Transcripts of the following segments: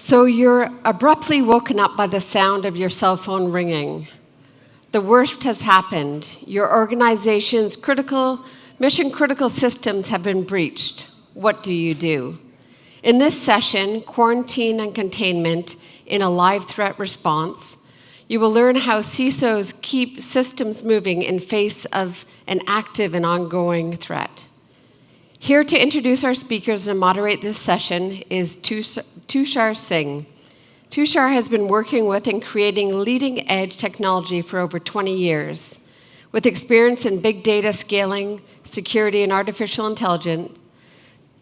So you're abruptly woken up by the sound of your cell phone ringing. The worst has happened. Your organization's mission-critical systems have been breached. What do you do? In this session, Quarantine and Containment in a Live Threat Response, you will learn how CISOs keep systems moving in face of an active and ongoing threat. Here to introduce our speakers and moderate this session is Tushar Singh. Tushar has been working with and creating leading-edge technology for over 20 years. With experience in big data scaling, security, and artificial intelligence,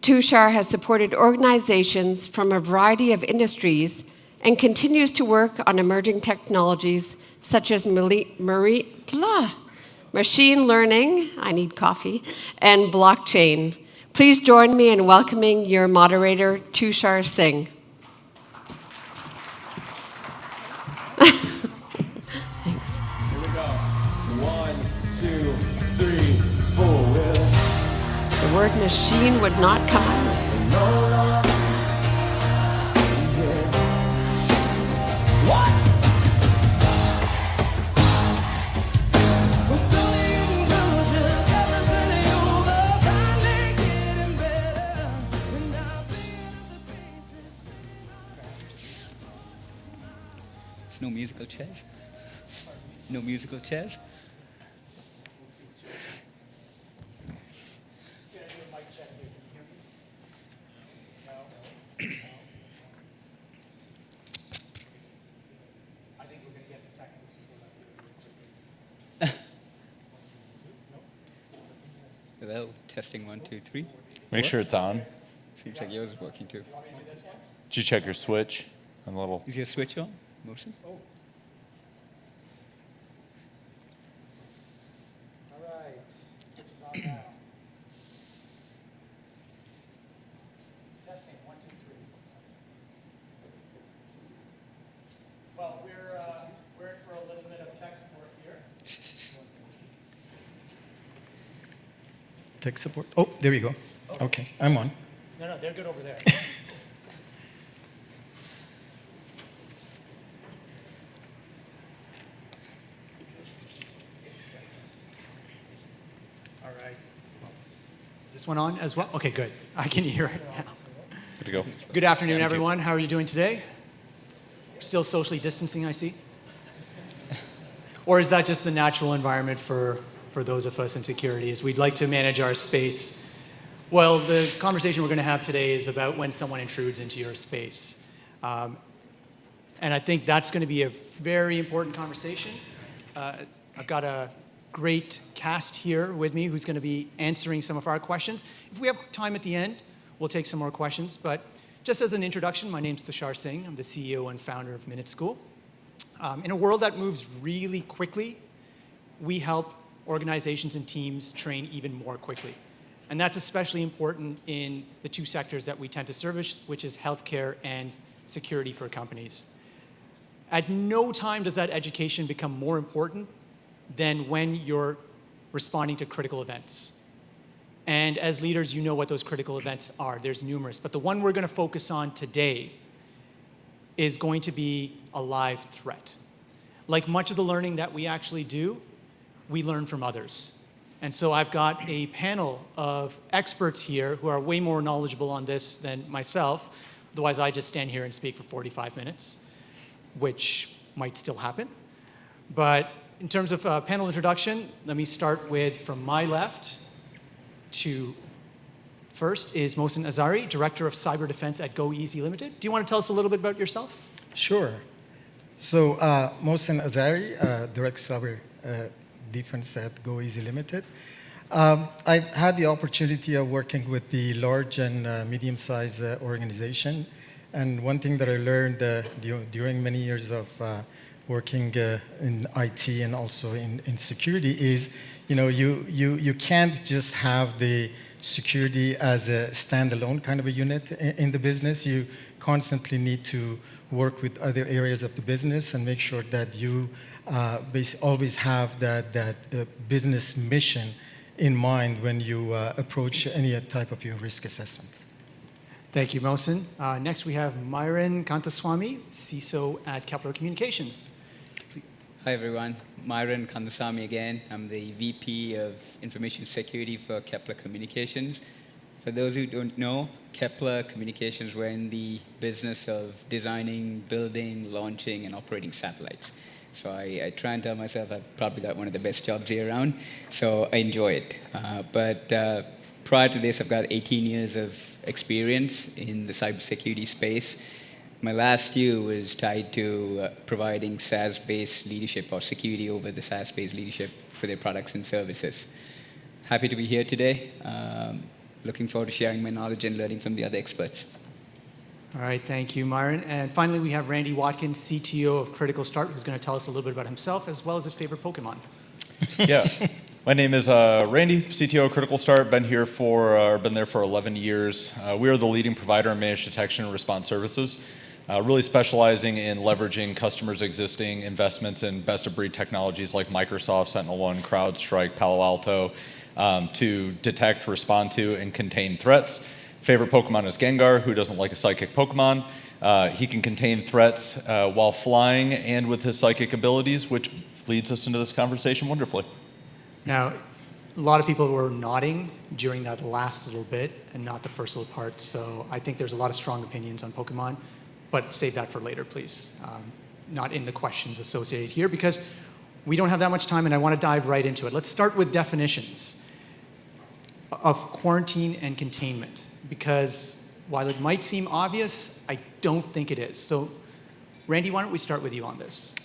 Tushar has supported organizations from a variety of industries and continues to work on emerging technologies such as machine learning, I need coffee, and blockchain. Please join me in welcoming your moderator, Tushar Singh. Thanks. Here we go. 1, 2, 3, 4. The word machine would not come out. What? No musical chairs? No musical chairs? I think we're going to get some technical support. Hello, testing 1, 2, 3. Make sure it's on. Seems like yours is working too. Did you check your switch? On the little. Is your switch on, Mohsen? Oh. All right. Switch is on now. Testing 1, 2, 3. Well, we're in for a little bit of tech support here. Tech support. Oh, there we go. Okay, I'm on. No, they're good over there. All right. This one on as well? Okay, good. I can hear it now. Good to go. Good afternoon, everyone. How are you doing today? Still socially distancing, I see? Or is that just the natural environment for those of us in security, is we'd like to manage our space? Well, the conversation we're going to have today is about when someone intrudes into your space. And I think that's going to be a very important conversation. I've got a great cast here with me who's going to be answering some of our questions. If we have time at the end, we'll take some more questions. But just as an introduction, my name's Tushar Singh. I'm the CEO and founder of Minute School. In a world that moves really quickly, we help organizations and teams train even more quickly. And that's especially important in the two sectors that we tend to service, which is healthcare and security for companies. At no time does that education become more important than when you're responding to critical events. And as leaders, you know what those critical events are. There's numerous. But the one we're going to focus on today is going to be a live threat. Like much of the learning that we actually do, we learn from others. And so I've got a panel of experts here who are way more knowledgeable on this than myself. Otherwise, I just stand here and speak for 45 minutes, which might still happen. But in terms of panel introduction, let me start with, from my left to first is Mohsen Azari, Director of Cyber Defense at GoEasy Ltd. Do you want to tell us a little bit about yourself? Sure. So, Mohsen Azari, Director of Cyber Defense at GoEasy Ltd. I've had the opportunity of working with the large and medium-sized organization. And one thing that I learned during many years of working in IT and also in security is, you can't just have the security as a standalone kind of a unit in the business. You constantly need to work with other areas of the business and make sure that you always have that business mission in mind when you approach any type of your risk assessment. Thank you, Mohsen. Next, we have Mayuran Kanthasamy, CISO at Kepler Communications. Hi, everyone. Mayuran Kanthasamy again. I'm the VP of Information Security for Kepler Communications. For those who don't know, Kepler Communications, we're in the business of designing, building, launching, and operating satellites. So I try and tell myself I've probably got one of the best jobs here around, so I enjoy it. But prior to this, I've got 18 years of experience in the cybersecurity space. My last year was tied to providing SaaS-based leadership or security over the SaaS-based leadership for their products and services. Happy to be here today. Looking forward to sharing my knowledge and learning from the other experts. All right, thank you, Myron. And finally, we have Randy Watkins, CTO of Critical Start, who's going to tell us a little bit about himself as well as his favorite Pokemon. Yeah. My name is Randy, CTO of Critical Start. Been there for 11 years. We are the leading provider in managed detection and response services, really specializing in leveraging customers' existing investments in best-of-breed technologies like Microsoft, SentinelOne, CrowdStrike, Palo Alto, to detect, respond to, and contain threats. Favorite Pokemon is Gengar. Who doesn't like a psychic Pokemon? He can contain threats while flying and with his psychic abilities, which leads us into this conversation wonderfully. Now, a lot of people were nodding during that last little bit and not the first little part, so I think there's a lot of strong opinions on Pokemon, but save that for later, please. Not in the questions associated here, because we don't have that much time and I want to dive right into it. Let's start with definitions of quarantine and containment, because while it might seem obvious, I don't think it is. So, Randy, why don't we start with you on this?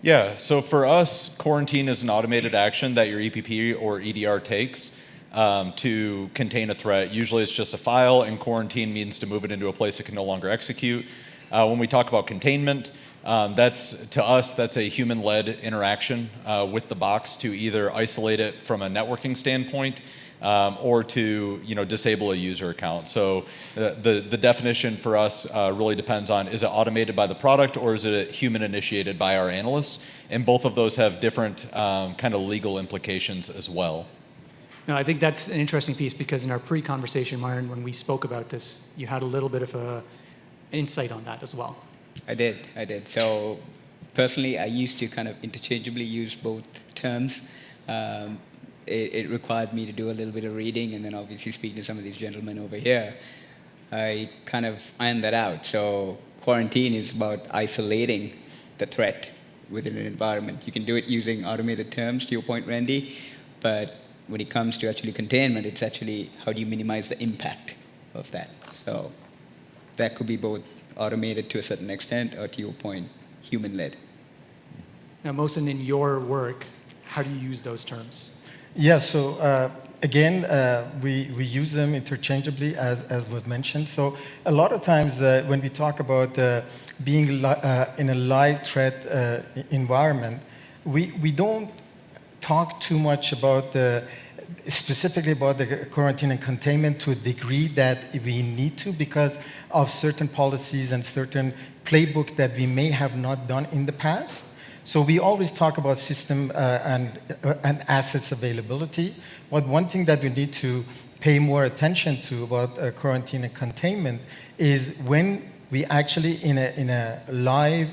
Yeah, so for us, quarantine is an automated action that your EPP or EDR takes to contain a threat. Usually it's just a file, and quarantine means to move it into a place it can no longer execute. When we talk about containment, to us, that's a human-led interaction with the box to either isolate it from a networking standpoint or to disable a user account. So the definition for us really depends on, is it automated by the product or is it human initiated by our analysts? And both of those have different kind of legal implications as well. No, I think that's an interesting piece, because in our pre-conversation, Myron, when we spoke about this, you had a little bit of an insight on that as well. I did. So personally, I used to kind of interchangeably use both terms. It required me to do a little bit of reading, and then obviously speaking to some of these gentlemen over here, I kind of ironed that out. So quarantine is about isolating the threat within an environment. You can do it using automated terms, to your point, Randy, but when it comes to actually containment, it's actually how do you minimize the impact of that. So that could be both automated to a certain extent, or to your point, human-led. Now, Mohsen, in your work, how do you use those terms? Yeah, so again, we use them interchangeably, as was mentioned. So a lot of times when we talk about being in a live threat environment, we don't talk too much about specifically about the quarantine and containment to a degree that we need to, because of certain policies and certain playbook that we may have not done in the past. So we always talk about system and assets availability. But one thing that we need to pay more attention to about quarantine and containment is when we actually in a live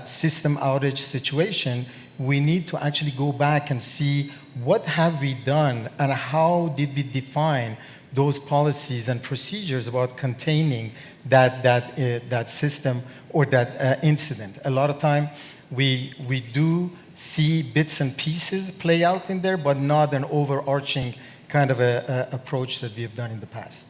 system outage situation, we need to actually go back and see what have we done and how did we define those policies and procedures about containing that system or that incident. A lot of time, we do see bits and pieces play out in there, but not an overarching kind of approach that we have done in the past.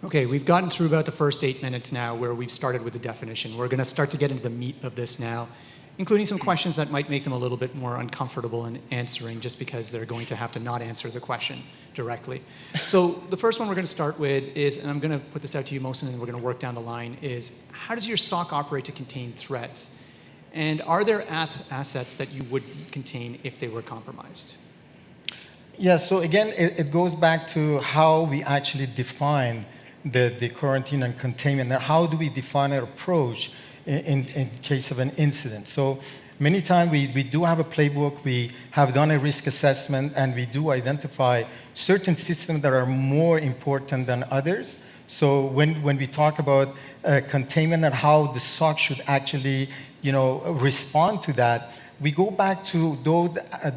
Okay, we've gotten through about the first 8 minutes now where we've started with the definition. We're going to start to get into the meat of this now, including some questions that might make them a little bit more uncomfortable in answering, just because they're going to have to not answer the question directly. So the first one we're going to start with is, and I'm going to put this out to you, Mohsen, and we're going to work down the line, is how does your SOC operate to contain threats? And are there assets that you would contain if they were compromised? Yeah, so again, it goes back to how we actually define the quarantine and containment. Now, how do we define our approach in case of an incident? So many times we do have a playbook, we have done a risk assessment, and we do identify certain systems that are more important than others. So when we talk about containment and how the SOC should actually, respond to that, we go back to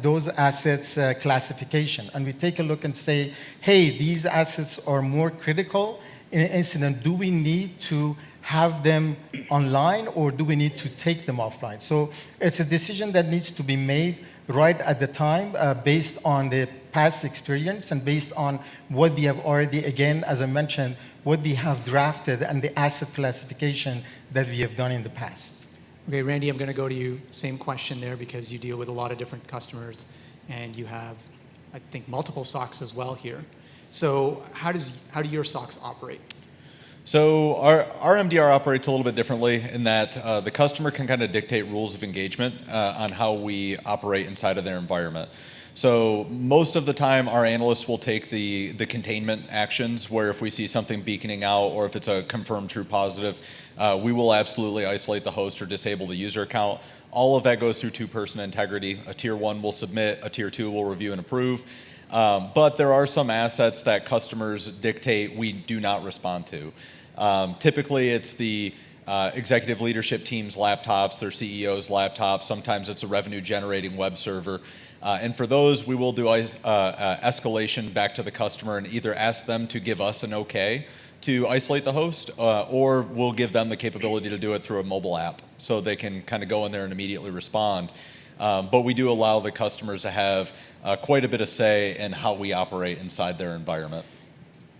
those assets classification, and we take a look and say, hey, these assets are more critical in an incident. Do we need to have them online, or do we need to take them offline? So it's a decision that needs to be made right at the time based on the past experience and based on what we have already, again, as I mentioned, what we have drafted and the asset classification that we have done in the past. Okay, Randy, I'm going to go to you. Same question there, because you deal with a lot of different customers and you have, I think, multiple SOCs as well here. So how do your SOCs operate? So our MDR operates a little bit differently in that the customer can kind of dictate rules of engagement on how we operate inside of their environment. So most of the time, our analysts will take the containment actions, where if we see something beaconing out or if it's a confirmed true positive, we will absolutely isolate the host or disable the user account. All of that goes through two-person integrity. A tier 1 will submit, a tier 2 will review and approve. But there are some assets that customers dictate we do not respond to. Typically, it's the executive leadership team's laptops, their CEO's laptops. Sometimes it's a revenue-generating web server. And for those, we will do escalation back to the customer and either ask them to give us an okay to isolate the host, or we'll give them the capability to do it through a mobile app so they can kind of go in there and immediately respond. But we do allow the customers to have quite a bit of say in how we operate inside their environment.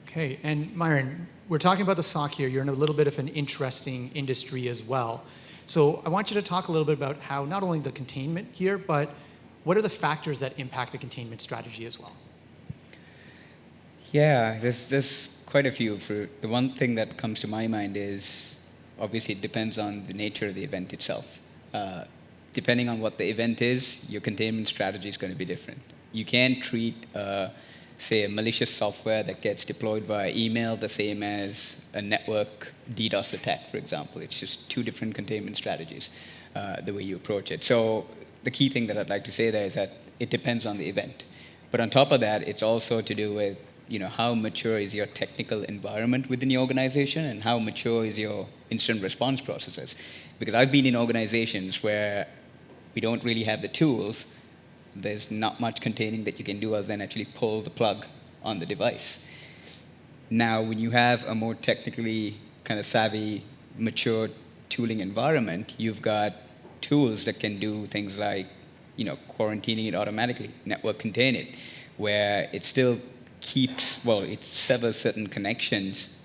Okay, and Myron, we're talking about the SOC here. You're in a little bit of an interesting industry as well. So I want you to talk a little bit about how not only the containment here, but what are the factors that impact the containment strategy as well? Yeah, there's quite a few. The one thing that comes to my mind is, obviously, it depends on the nature of the event itself. Depending on what the event is, your containment strategy is going to be different. You can't treat, say, a malicious software that gets deployed via email the same as a network DDoS attack, for example. It's just two different containment strategies, the way you approach it. So the key thing that I'd like to say there is that it depends on the event. But on top of that, it's also to do with how mature is your technical environment within the organization and how mature is your incident response processes. Because I've been in organizations where we don't really have the tools. There's not much containing that you can do other than actually pull the plug on the device. Now, when you have a more technically kind of savvy, mature tooling environment, you've got tools that can do things like, quarantining it automatically, network contain it, where it still it severs certain connections,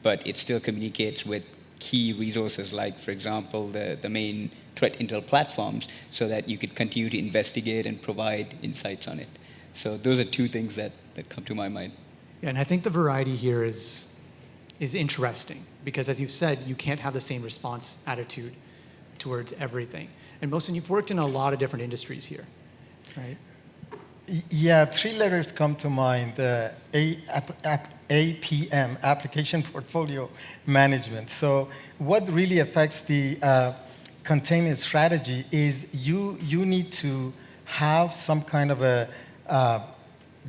but it still communicates with key resources like, for example, the main threat intel platforms, so that you could continue to investigate and provide insights on it. So those are two things that come to my mind. Yeah, and I think the variety here is interesting, because as you've said, you can't have the same response attitude towards everything. And Mohsen, you've worked in a lot of different industries here, right? Yeah, three letters come to mind. APM, Application Portfolio Management. So what really affects the containment strategy is you need to have some kind of a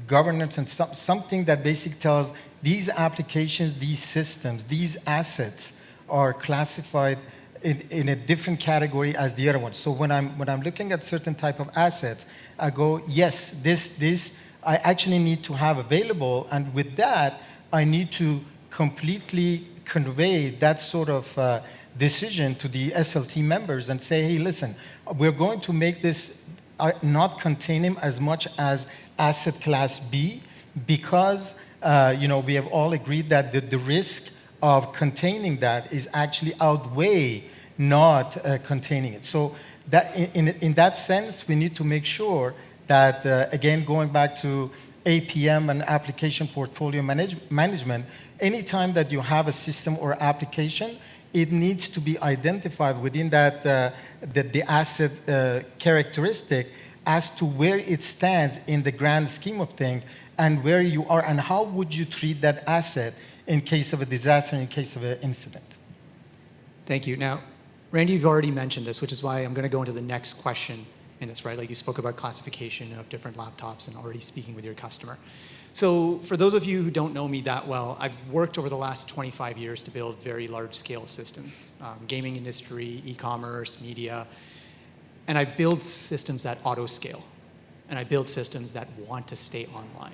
governance and something that basically tells these applications, these systems, these assets are classified in a different category as the other one. So when I'm looking at certain type of assets, I go, yes, this I actually need to have available, and with that, I need to completely convey that sort of decision to the SLT members and say, hey, listen, we're going to make this not contain him as much as asset class B, because we have all agreed that the risk of containing that is actually outweigh not containing it. So that in that sense, we need to make sure that, again, going back to APM and application portfolio management, anytime that you have a system or application, it needs to be identified within that the asset characteristic as to where it stands in the grand scheme of things and where you are and how would you treat that asset in case of a disaster, in case of an incident. Thank you. Now, Randy, you've already mentioned this, which is why I'm going to go into the next question in this, right? Like you spoke about classification of different laptops and already speaking with your customer. So for those of you who don't know me that well, I've worked over the last 25 years to build very large-scale systems, gaming industry, e-commerce, media, and I build systems that auto-scale, and I build systems that want to stay online.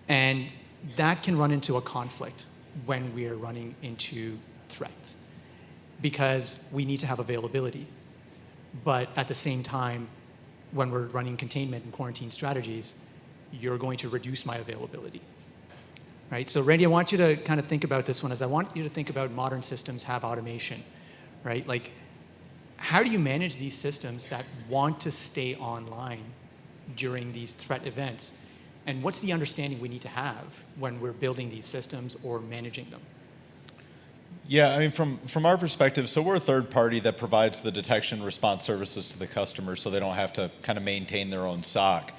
And that can run into a conflict when we are running into threats, because we need to have availability. But at the same time, when we're running containment and quarantine strategies, you're going to reduce my availability, right? So Randy, I want you to kind of think about this one as I want you to think about modern systems have automation, right? Like, how do you manage these systems that want to stay online during these threat events? And what's the understanding we need to have when we're building these systems or managing them? Yeah, I mean, from our perspective, so we're a third party that provides the detection and response services to the customer so they don't have to kind of maintain their own SOC.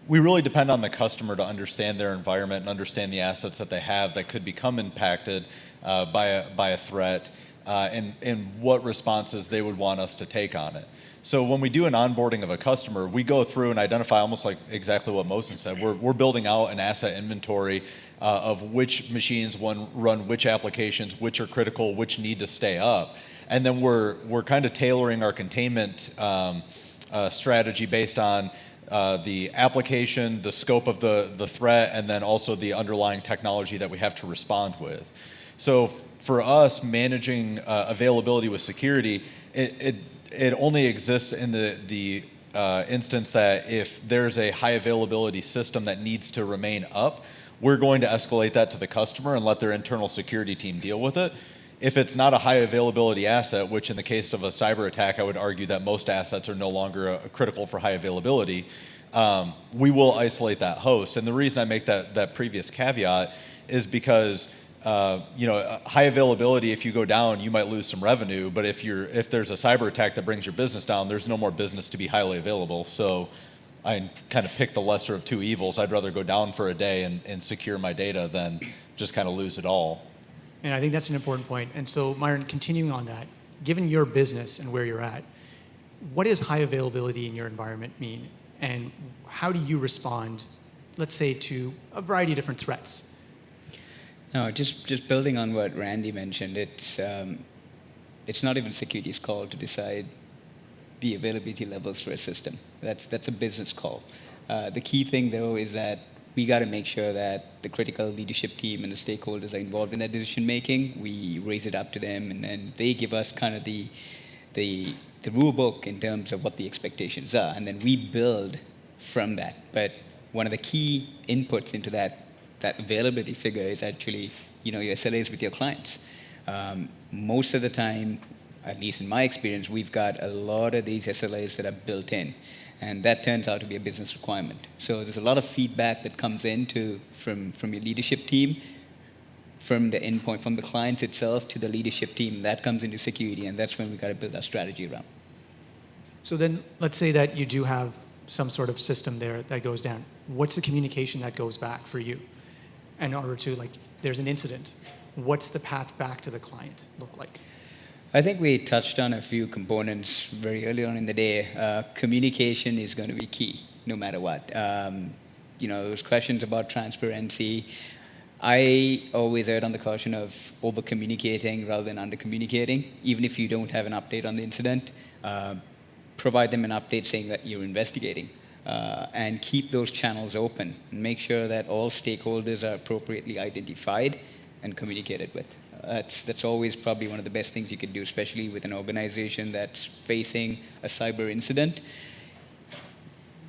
We really depend on the customer to understand their environment and understand the assets that they have that could become impacted by a threat and what responses they would want us to take on it. So when we do an onboarding of a customer, we go through and identify almost like exactly what Mohsen said. We're building out an asset inventory of which machines run which applications, which are critical, which need to stay up. And then we're kind of tailoring our containment strategy based on the application, the scope of the threat, and then also the underlying technology that we have to respond with. So for us, managing availability with security, it only exists in the instance that if there's a high availability system that needs to remain up, we're going to escalate that to the customer and let their internal security team deal with it. If it's not a high availability asset, which in the case of a cyber attack, I would argue that most assets are no longer critical for high availability, we will isolate that host. And the reason I make that previous caveat is because high availability, if you go down, you might lose some revenue, but if there's a cyber attack that brings your business down, there's no more business to be highly available. So I kind of pick the lesser of two evils. I'd rather go down for a day and secure my data than just kind of lose it all. And I think that's an important point. And so, Myron, continuing on that, given your business and where you're at, what does high availability in your environment mean? And how do you respond, let's say, to a variety of different threats? No, just building on what Randy mentioned, it's not even security's call to decide the availability levels for a system. That's a business call. The key thing, though, is that we got to make sure that the critical leadership team and the stakeholders are involved in that decision making. We raise it up to them, and then they give us kind of the rule book in terms of what the expectations are, and then we build from that. But one of the key inputs into that availability figure is actually, your SLAs with your clients. Most of the time, at least in my experience, we've got a lot of these SLAs that are built in, and that turns out to be a business requirement. So there's a lot of feedback that comes from your leadership team, from the endpoint, from the client itself to the leadership team. That comes into security, and that's when we got to build our strategy around. So then, let's say that you do have some sort of system there that goes down. What's the communication that goes back for you? In order to, there's an incident. What's the path back to the client look like? I think we touched on a few components very early on in the day. Communication is going to be key, no matter what. Those questions about transparency, I always erred on the caution of over-communicating rather than under-communicating. Even if you don't have an update on the incident, provide them an update saying that you're investigating. And keep those channels open and make sure that all stakeholders are appropriately identified and communicated with. That's always probably one of the best things you could do, especially with an organization that's facing a cyber incident.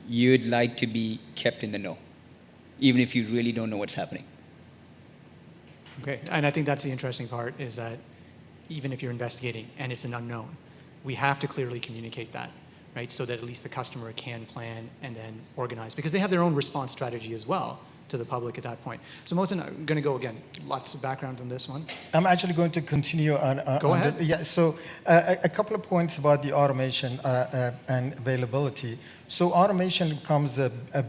You'd like to be kept in the know, even if you really don't know what's happening. Okay, and I think that's the interesting part, is that even if you're investigating and it's an unknown, we have to clearly communicate that, right? So that at least the customer can plan and then organize, because they have their own response strategy as well to the public at that point. So Mohsen, I'm going to go again. Lots of background on this one. I'm actually going to continue on. Go ahead. Yeah. So a couple of points about the automation and availability. So automation comes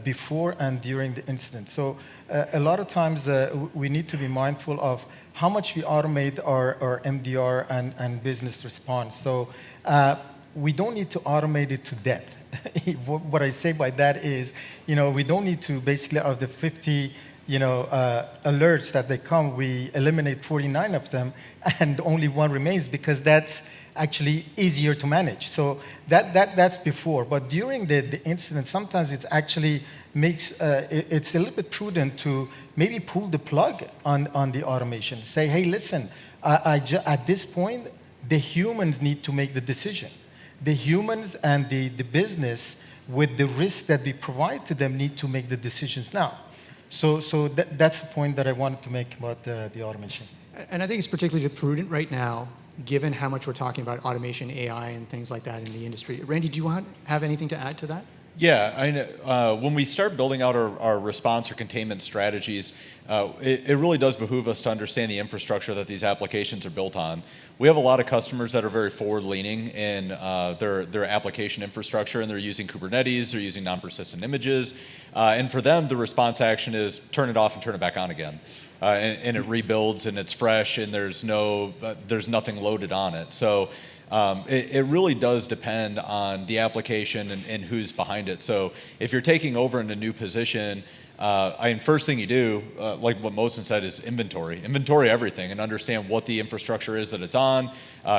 before and during the incident. So a lot of times we need to be mindful of how much we automate our MDR and business response. So we don't need to automate it to death. What I say by that is, we don't need to basically, of the 50 alerts that they come, we eliminate 49 of them, and only one remains, because that's actually easier to manage. So that's before. But during the incident, sometimes it's actually makes it's a little bit prudent to maybe pull the plug on the automation. Say, hey, listen, at this point, the humans need to make the decision. The humans and the business, with the risk that we provide to them, need to make the decisions now. So that's the point that I wanted to make about the automation. And I think it's particularly prudent right now, given how much we're talking about automation, AI, and things like that in the industry. Randy, do you have anything to add to that? Yeah, I know. When we start building out our response or containment strategies, it really does behoove us to understand the infrastructure that these applications are built on. We have a lot of customers that are very forward-leaning in their application infrastructure, and they're using Kubernetes, they're using non-persistent images, and for them, the response action is turn it off and turn it back on again. And it rebuilds, and it's fresh, and there's nothing loaded on it. So it really does depend on the application and who's behind it. So if you're taking over in a new position, first thing you do, like what Mohsen said, is inventory everything and understand what the infrastructure is that it's on.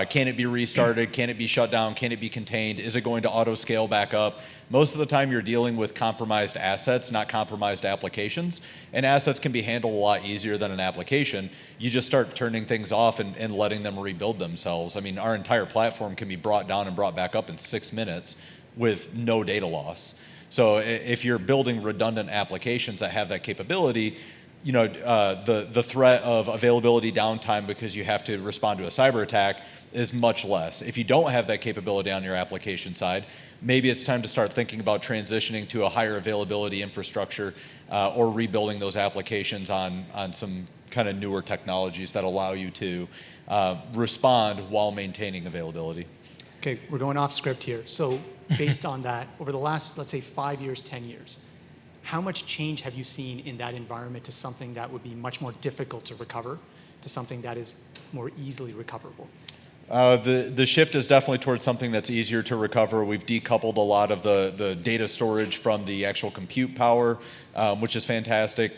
Can it be restarted? Can it be shut down? Can it be contained? Is it going to auto scale back up? Most of the time you're dealing with compromised assets, not compromised applications, and assets can be handled a lot easier than an application. You just start turning things off and letting them rebuild themselves. I mean, our entire platform can be brought down and brought back up in 6 minutes with no data loss. So if you're building redundant applications that have that capability, the threat of availability downtime because you have to respond to a cyber attack is much less. If you don't have that capability on your application side, maybe it's time to start thinking about transitioning to a higher availability infrastructure or rebuilding those applications on some kind of newer technologies that allow you to respond while maintaining availability. Okay, we're going off script here. So based on that, over the last, let's say, 5 years, 10 years, how much change have you seen in that environment to something that would be much more difficult to recover, to something that is more easily recoverable? The shift is definitely towards something that's easier to recover. We've decoupled a lot of the data storage from the actual compute power, which is fantastic.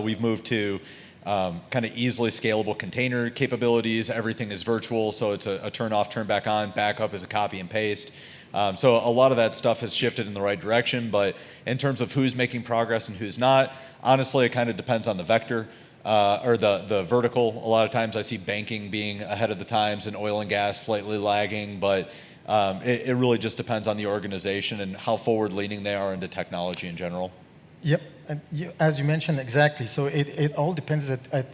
We've moved to kind of easily scalable container capabilities. Everything is virtual, so it's a turn off, turn back on. Backup is a copy and paste. So a lot of that stuff has shifted in the right direction, but in terms of who's making progress and who's not, honestly, it kind of depends on the vector or the vertical. A lot of times I see banking being ahead of the times and oil and gas slightly lagging, but it really just depends on the organization and how forward-leaning they are into technology in general. Yep, and as you mentioned, exactly. So it all depends at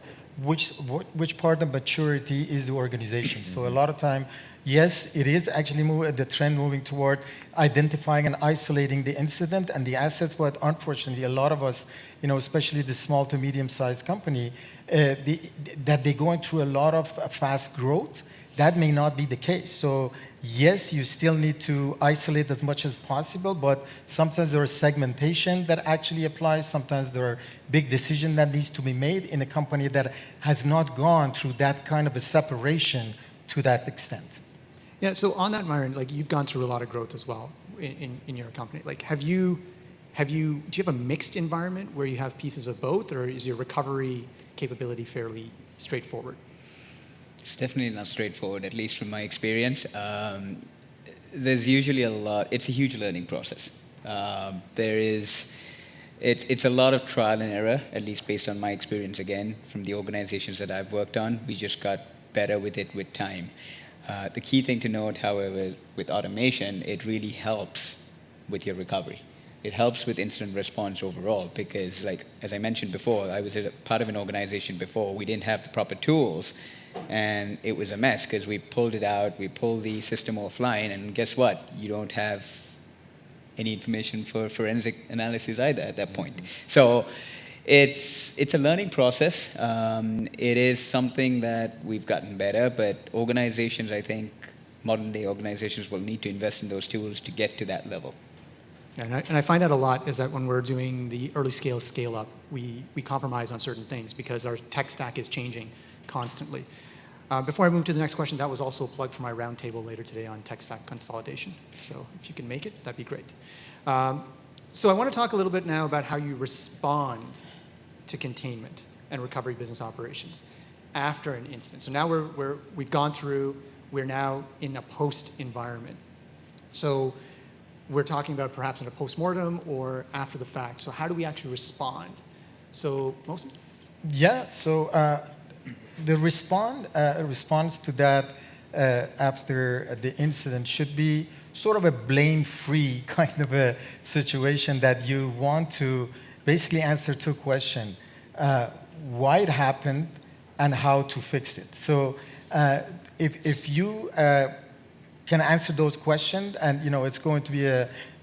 which part of maturity is the organization. So a lot of time, yes, it is actually the trend moving toward identifying and isolating the incident and the assets, but unfortunately, a lot of us, especially the small to medium-sized company, that they're going through a lot of fast growth. That may not be the case. So yes, you still need to isolate as much as possible, but sometimes there is segmentation that actually applies. Sometimes there are big decisions that needs to be made in a company that has not gone through that kind of a separation to that extent. Yeah, so on that, Mayuran, like you've gone through a lot of growth as well in your company. Like, do you have a mixed environment where you have pieces of both, or is your recovery capability fairly straightforward? It's definitely not straightforward, at least from my experience. There's usually it's a huge learning process. It's a lot of trial and error, at least based on my experience again, from the organizations that I've worked on. We just got better with it with time. The key thing to note, however, with automation, it really helps with your recovery. It helps with incident response overall because, like, as I mentioned before, I was a part of an organization before. We didn't have the proper tools, and it was a mess because we pulled it out, we pulled the system offline, and guess what? You don't have any information for forensic analysis either at that point. So it's a learning process. It is something that we've gotten better, but organizations, I think, modern day organizations will need to invest in those tools to get to that level. And I find that a lot is that when we're doing the early scale up, we compromise on certain things because our tech stack is changing constantly. Before I move to the next question, that was also a plug for my roundtable later today on tech stack consolidation. So if you can make it, that'd be great. So I want to talk a little bit now about how you respond to containment and recovery business operations after an incident. So now we've gone through, we're now in a post environment. So we're talking about perhaps in a post-mortem or after the fact. So how do we actually respond? So, Mohsen? Yeah, so the response to that after the incident should be sort of a blame-free kind of a situation that you want to basically answer two questions. Why it happened and how to fix it. So if you can answer those questions, and it's going to be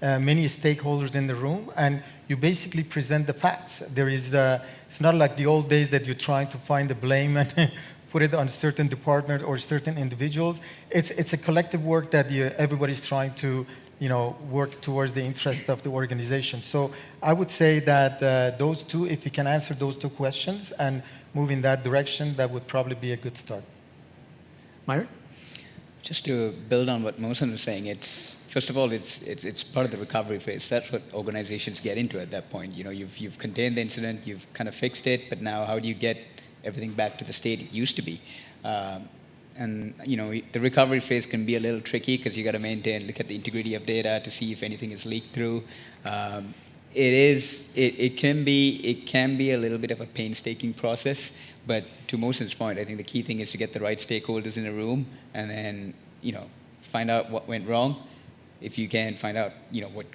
many stakeholders in the room, and you basically present the facts. It's not like the old days that you're trying to find the blame and put it on certain department or certain individuals. It's a collective work that everybody's trying to work towards the interest of the organization. So I would say that those two, if you can answer those two questions and move in that direction, that would probably be a good start. Mayuran? Just to build on what Mohsen was saying, first of all, it's part of the recovery phase. That's what organizations get into at that point. You've contained the incident, you've kind of fixed it, but now how do you get everything back to the state it used to be? And the recovery phase can be a little tricky because you got to look at the integrity of data to see if anything is leaked through. It can be a little bit of a painstaking process, but to Mohsen's point, I think the key thing is to get the right stakeholders in a room and then find out what went wrong. If you can, find out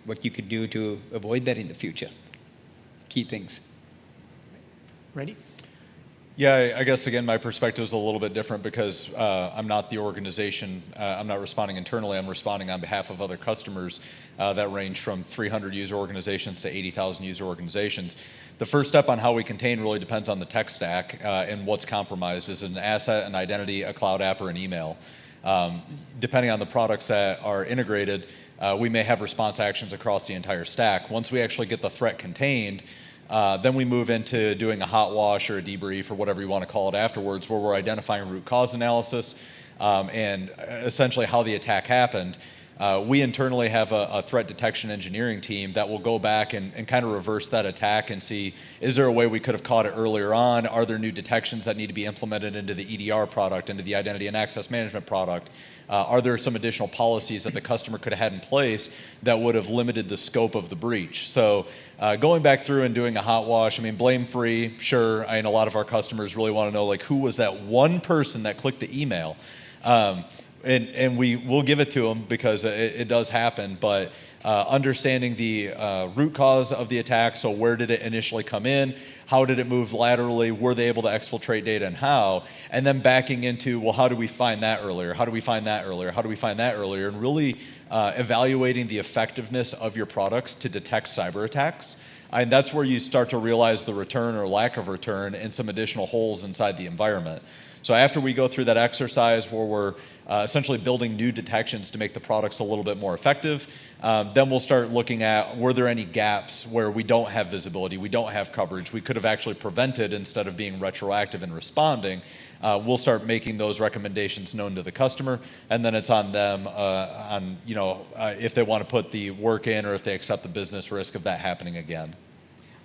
what you could do to avoid that in the future. Key things. Ready? Yeah, I guess, again, my perspective is a little bit different because I'm not the organization. I'm not responding internally. I'm responding on behalf of other customers that range from 300 user organizations to 80,000 user organizations. The first step on how we contain really depends on the tech stack and what's compromised. Is it an asset, an identity, a cloud app, or an email? Depending on the products that are integrated, we may have response actions across the entire stack. Once we actually get the threat contained, then we move into doing a hot wash or a debrief or whatever you want to call it afterwards, where we're identifying root cause analysis and essentially how the attack happened. We internally have a threat detection engineering team that will go back and kind of reverse that attack and see, is there a way we could have caught it earlier on? Are there new detections that need to be implemented into the EDR product, into the identity and access management product? Are there some additional policies that the customer could have had in place that would have limited the scope of the breach? So going back through and doing a hot wash, blame-free, sure. A lot of our customers really want to know, who was that one person that clicked the email? And we'll give it to them because it does happen, but understanding the root cause of the attack, so where did it initially come in, how did it move laterally, were they able to exfiltrate data and how, and then backing into, well, how do we find that earlier, how do we find that earlier, how do we find that earlier, and really evaluating the effectiveness of your products to detect cyber attacks. And that's where you start to realize the return or lack of return and some additional holes inside the environment. So after we go through that exercise where we're essentially building new detections to make the products a little bit more effective, then we'll start looking at, were there any gaps where we don't have visibility, we don't have coverage, we could have actually prevented instead of being retroactive and responding. We'll start making those recommendations known to the customer, and then it's on them if they want to put the work in or if they accept the business risk of that happening again.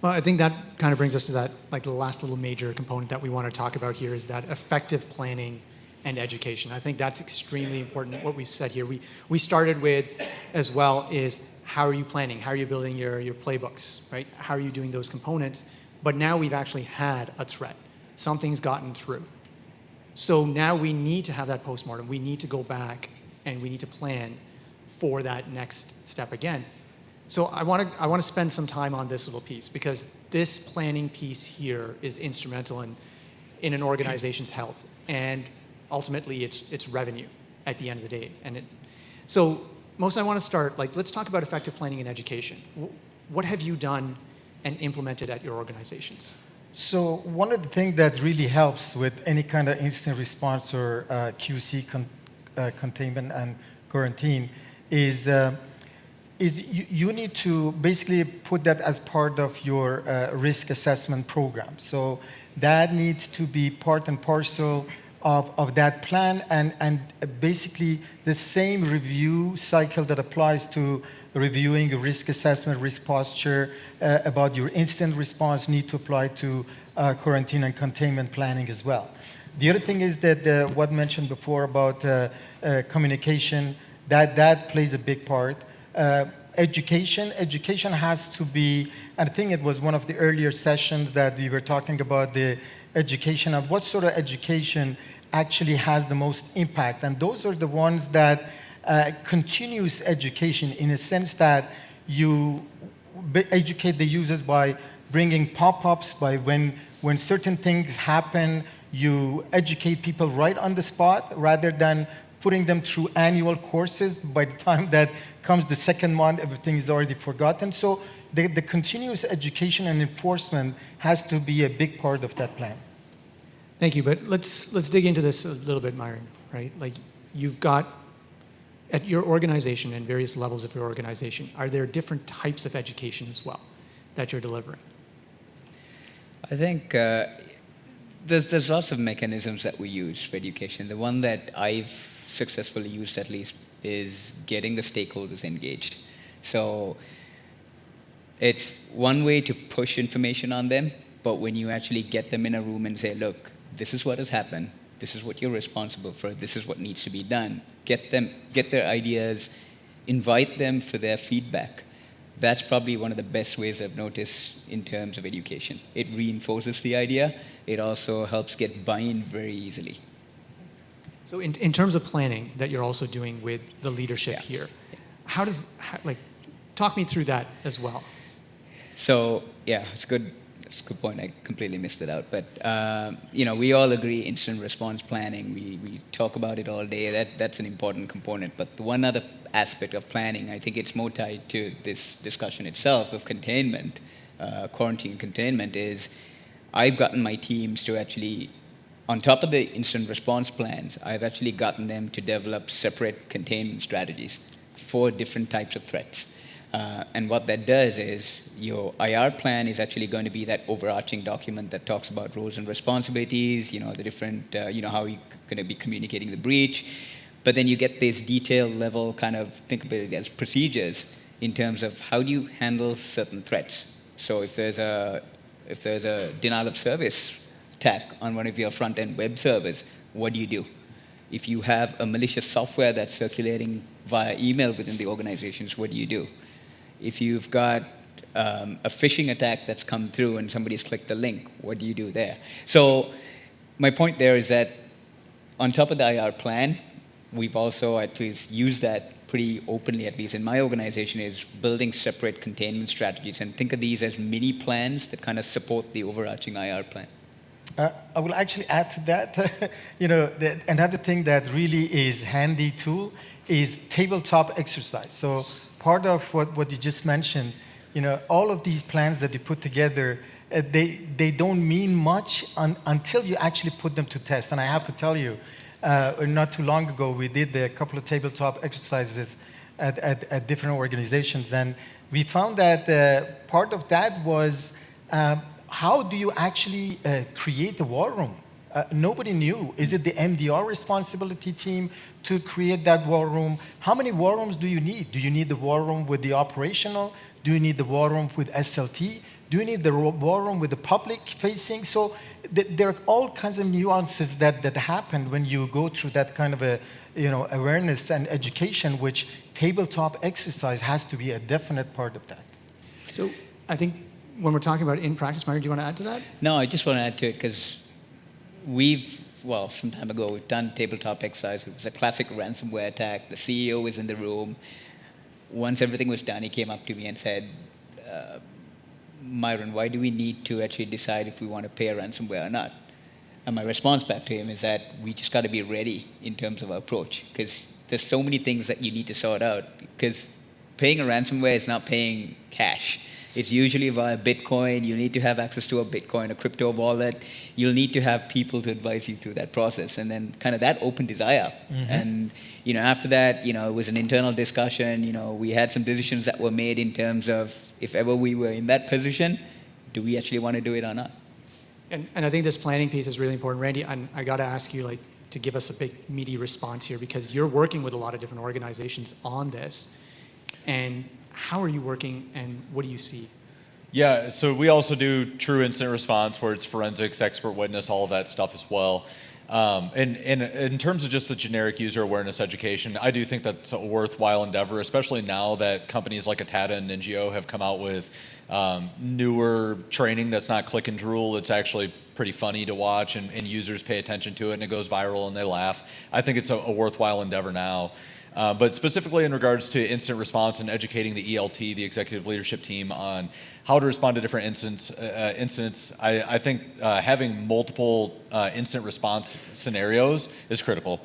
Well, I think that kind of brings us to that, the last little major component that we want to talk about here is that effective planning and education. I think that's extremely important. What we said here, we started with as well is how are you planning? How are you building your playbooks, right? How are you doing those components? But now we've actually had a threat. Something's gotten through. So now we need to have that postmortem. We need to go back and we need to plan for that next step again. So I want to spend some time on this little piece because this planning piece here is instrumental in an organization's health, and ultimately it's revenue at the end of the day. So Mohsen, I want to start, let's talk about effective planning and education. What have you done and implemented at your organizations? So one of the things that really helps with any kind of incident response or QC containment and quarantine is you need to basically put that as part of your risk assessment program. So that needs to be part and parcel of that plan, and basically the same review cycle that applies to reviewing risk assessment, risk posture, about your incident response need to apply to quarantine and containment planning as well. The other thing is that what mentioned before about communication, that plays a big part. Education has to be, and I think it was one of the earlier sessions that we were talking about the education of what sort of education actually has the most impact. And those are the ones that continuous education, in a sense that you educate the users by bringing pop-ups, by when certain things happen, you educate people right on the spot rather than putting them through annual courses. By the time that comes the second month, everything is already forgotten. So the continuous education and enforcement has to be a big part of that plan. Thank you, but let's dig into this a little bit, Mayuran, right? Like, you've got, at your organization and various levels of your organization, are there different types of education as well that you're delivering? I think there's lots of mechanisms that we use for education. The one that I've successfully used, at least, is getting the stakeholders engaged. So it's one way to push information on them, but when you actually get them in a room and say, look, this is what has happened, this is what you're responsible for, this is what needs to be done, get their ideas, invite them for their feedback. That's probably one of the best ways I've noticed in terms of education. It reinforces the idea. It also helps get buy-in very easily. So in terms of planning that you're also doing with the leadership here, talk me through that as well. So yeah, it's a good point. I completely missed it out. But we all agree incident response planning. We talk about it all day. That's an important component. But the one other aspect of planning, I think it's more tied to this discussion itself of containment, quarantine containment, is I've gotten my teams to actually, on top of the incident response plans, I've actually gotten them to develop separate containment strategies for different types of threats. And what that does is your IR plan is actually going to be that overarching document that talks about roles and responsibilities, the different, how you're going to be communicating the breach. But then you get this detailed level kind of, think about it as procedures in terms of how do you handle certain threats. So if there's a denial of service attack on one of your front-end web servers, what do you do? If you have a malicious software that's circulating via email within the organizations, what do you do? If you've got a phishing attack that's come through and somebody's clicked a link, what do you do there? So my point there is that on top of the IR plan, we've also at least used that pretty openly, at least in my organization, is building separate containment strategies. And think of these as mini plans that kind of support the overarching IR plan. I will actually add to that. Another thing that really is handy too is tabletop exercise. So part of what you just mentioned, all of these plans that you put together, they don't mean much until you actually put them to test. And I have to tell you, not too long ago, we did a couple of tabletop exercises at different organizations, and we found that part of that was how do you actually create a war room? Nobody knew. Is it the MDR responsibility team to create that war room? How many war rooms do you need? Do you need the war room with the operational? Do you need the war room with SLT? Do you need the war room with the public facing? So there are all kinds of nuances that happen when you go through that kind of a awareness and education, which tabletop exercise has to be a definite part of that. So I think when we're talking about in practice, Mayuran, do you want to add to that? No, I just want to add to it because some time ago, we've done tabletop exercise. It was a classic ransomware attack. The CEO was in the room. Once everything was done, he came up to me and said, Mayuran, why do we need to actually decide if we want to pay a ransomware or not? And my response back to him is that we just got to be ready in terms of our approach, because there's so many things that you need to sort out, because paying a ransomware is not paying cash. It's usually via Bitcoin. You need to have access to a Bitcoin, a crypto wallet. You'll need to have people to advise you through that process. And then kind of that opened his eye up. Mm-hmm. And after that, it was an internal discussion. We had some decisions that were made in terms of if ever we were in that position, do we actually want to do it or not? And I think this planning piece is really important. Randy, I got to ask you to give us a big meaty response here, because you're working with a lot of different organizations on this. And how are you working, and what do you see? Yeah, so we also do true incident response, where it's forensics, expert witness, all of that stuff as well. And in terms of just the generic user awareness education, I do think that's a worthwhile endeavor, especially now that companies like Atata and Ningio have come out with newer training that's not click and drool. It's actually pretty funny to watch, and users pay attention to it, and it goes viral, and they laugh. I think it's a worthwhile endeavor now. But specifically in regards to incident response and educating the ELT, the executive leadership team, on how to respond to different incidents, I think having multiple incident response scenarios is critical.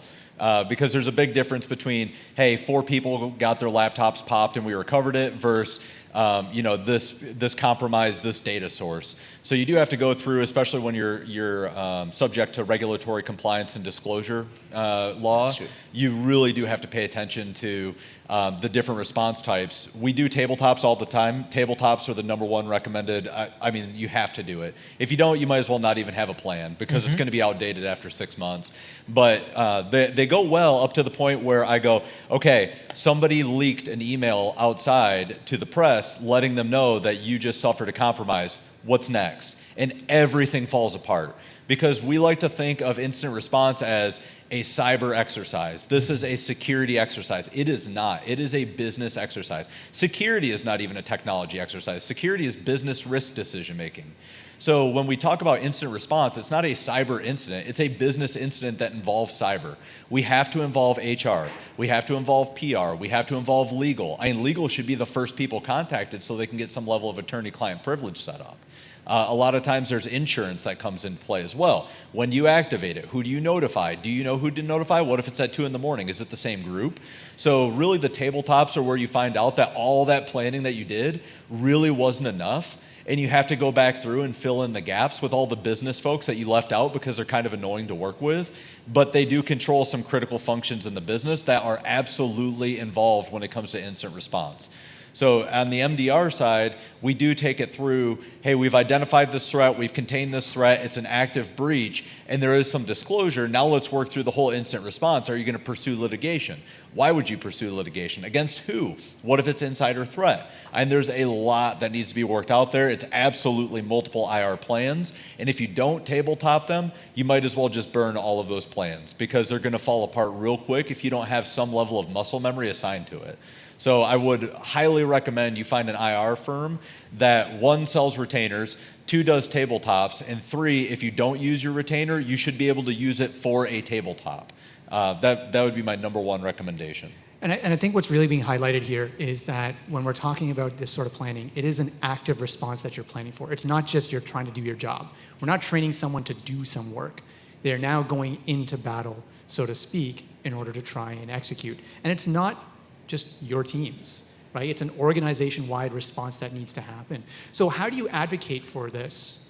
Because there's a big difference between, hey, 4 people got their laptops popped and we recovered it, versus this compromised this data source. So you do have to go through, especially when you're subject to regulatory compliance and disclosure law. You really do have to pay attention to the different response types. We do tabletops all the time. Tabletops are the #1 recommended. I mean, you have to do it. If you don't, you might as well not even have a plan, because it's going to be outdated after 6 months. But they go well up to the point where I go, okay, somebody leaked an email outside to the press letting them know that you just suffered a compromise. What's next? And everything falls apart. Because we like to think of incident response as a cyber exercise. This is a security exercise. It is not. It is a business exercise. Security is not even a technology exercise. Security is business risk decision making. So when we talk about incident response, it's not a cyber incident. It's a business incident that involves cyber. We have to involve HR. We have to involve PR. We have to involve legal. I mean, legal should be the first people contacted so they can get some level of attorney-client privilege set up. A lot of times there's insurance that comes into play as well. When you activate it, who do you notify? Do you know who to notify? What if it's at 2 a.m? Is it the same group? So really the tabletops are where you find out that all that planning that you did really wasn't enough. And you have to go back through and fill in the gaps with all the business folks that you left out because they're kind of annoying to work with. But they do control some critical functions in the business that are absolutely involved when it comes to incident response. So on the MDR side, we do take it through, hey, we've identified this threat, we've contained this threat, it's an active breach, and there is some disclosure. Now let's work through the whole incident response. Are you going to pursue litigation? Why would you pursue litigation? Against who? What if it's insider threat? And there's a lot that needs to be worked out there. It's absolutely multiple IR plans. And if you don't tabletop them, you might as well just burn all of those plans, because they're going to fall apart real quick if you don't have some level of muscle memory assigned to it. So I would highly recommend you find an IR firm that 1, sells retainers, 2, does tabletops, and 3, if you don't use your retainer, you should be able to use it for a tabletop. That would be my #1 recommendation. And I think what's really being highlighted here is that when we're talking about this sort of planning, it is an active response that you're planning for. It's not just you're trying to do your job. We're not training someone to do some work. They're now going into battle, so to speak, in order to try and execute. And it's not just your teams, right? It's an organization-wide response that needs to happen. So how do you advocate for this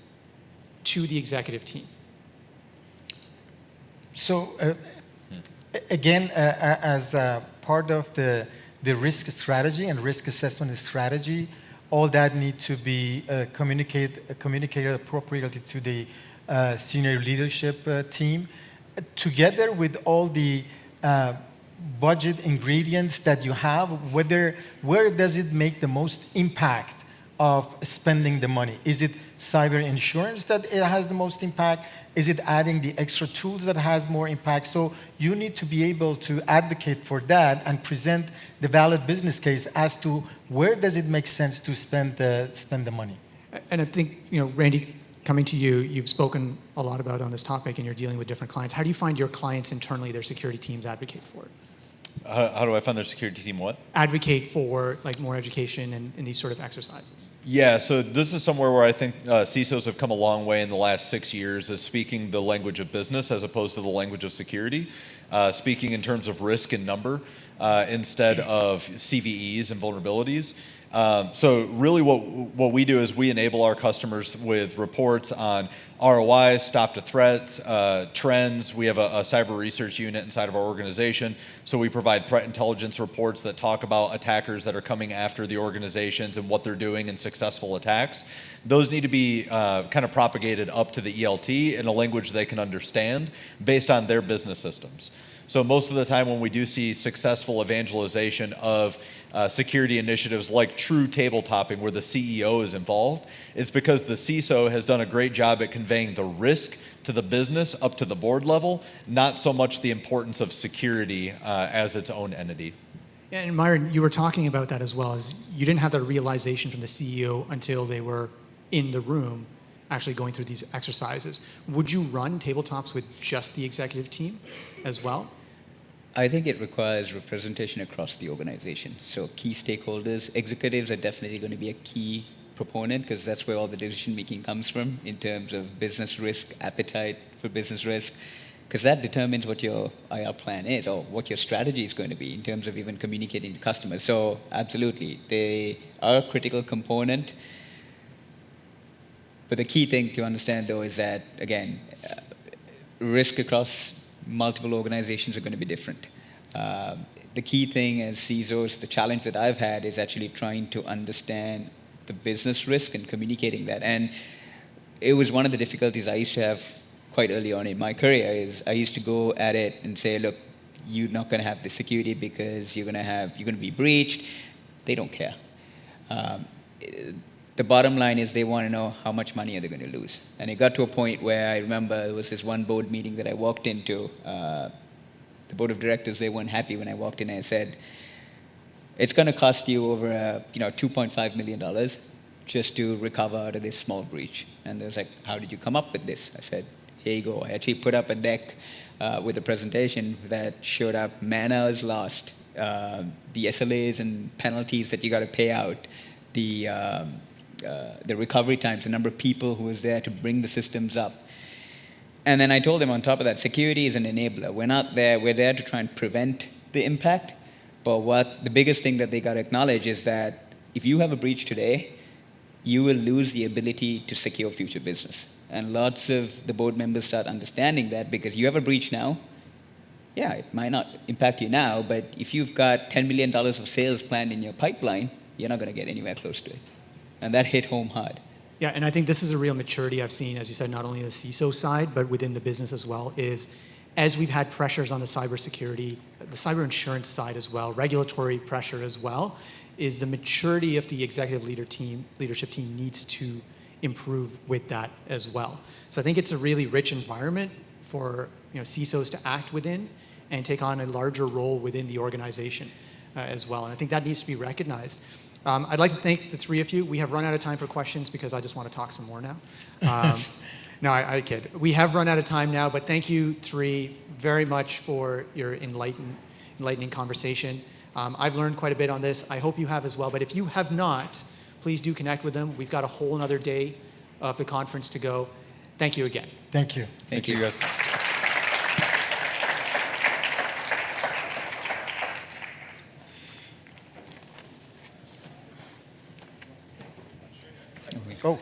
to the executive team? So again, as part of the risk strategy and risk assessment strategy, all that need to be communicated appropriately to the senior leadership team, together with all the budget ingredients that you have. Where does it make the most impact of spending the money? Is it cyber insurance that it has the most impact? Is it adding the extra tools that has more impact? So you need to be able to advocate for that and present the valid business case as to where does it make sense to spend the money. And I think, Randy, coming to you, you've spoken a lot about on this topic, and you're dealing with different clients. How do you find your clients internally, their security teams, advocate for it? How do I find their security team what? Advocate for more education and these sort of exercises. Yeah, so this is somewhere where I think CISOs have come a long way in the last 6 years, is speaking the language of business as opposed to the language of security, speaking in terms of risk and number instead of CVEs and vulnerabilities. So really what we do is we enable our customers with reports on ROIs, stop to threats, trends. We have a cyber research unit inside of our organization. So we provide threat intelligence reports that talk about attackers that are coming after the organizations and what they're doing in successful attacks. Those need to be kind of propagated up to the ELT in a language they can understand based on their business systems. So most of the time when we do see successful evangelization of security initiatives like true tabletopping where the CEO is involved, it's because the CISO has done a great job at conveying the risk to the business up to the board level, not so much the importance of security as its own entity. Yeah, and Myron, you were talking about that as well, as you didn't have the realization from the CEO until they were in the room actually going through these exercises. Would you run tabletops with just the executive team as well? I think it requires representation across the organization. So key stakeholders, executives are definitely going to be a key proponent because that's where all the decision making comes from in terms of business risk, appetite for business risk, because that determines what your IR plan is or what your strategy is going to be in terms of even communicating to customers. So absolutely, they are a critical component. But the key thing to understand though is that, again, risk across multiple organizations are going to be different. The key thing as CISOs, the challenge that I've had is actually trying to understand the business risk and communicating that. And it was one of the difficulties I used to have quite early on in my career is I used to go at it and say, look, you're not going to have the security because you're going to be breached. They don't care. The bottom line is they want to know how much money are they going to lose. And it got to a point where I remember there was this one board meeting that I walked into. The board of directors, they weren't happy when I walked in and I said, it's going to cost you over $2.5 million just to recover out of this small breach. And they was like, how did you come up with this? I said, here you go. I actually put up a deck with a presentation that showed up man-hours lost, the SLAs and penalties that you got to pay out, the recovery times, the number of people who was there to bring the systems up. And then I told them on top of that, security is an enabler. We're there to try and prevent the impact. But the biggest thing that they got to acknowledge is that if you have a breach today, you will lose the ability to secure future business. And lots of the board members start understanding that because you have a breach now, yeah, it might not impact you now, but if you've got $10 million of sales planned in your pipeline, you're not going to get anywhere close to it. And that hit home hard. Yeah, and I think this is a real maturity I've seen, as you said, not only on the CISO side, but within the business as well, is as we've had pressures on the cybersecurity, the cyber insurance side as well, regulatory pressure as well, is the maturity of the executive leadership team needs to improve with that as well. So I think it's a really rich environment for CISOs to act within and take on a larger role within the organization as well. And I think that needs to be recognized. I'd like to thank the three of you. We have run out of time for questions because I just want to talk some more now. No, I kid. We have run out of time now, but thank you three very much for your enlightening conversation. I've learned quite a bit on this. I hope you have as well, but if you have not, please do connect with them. We've got a whole another day of the conference to go. Thank you again. Thank you. Thank you, guys. Oh.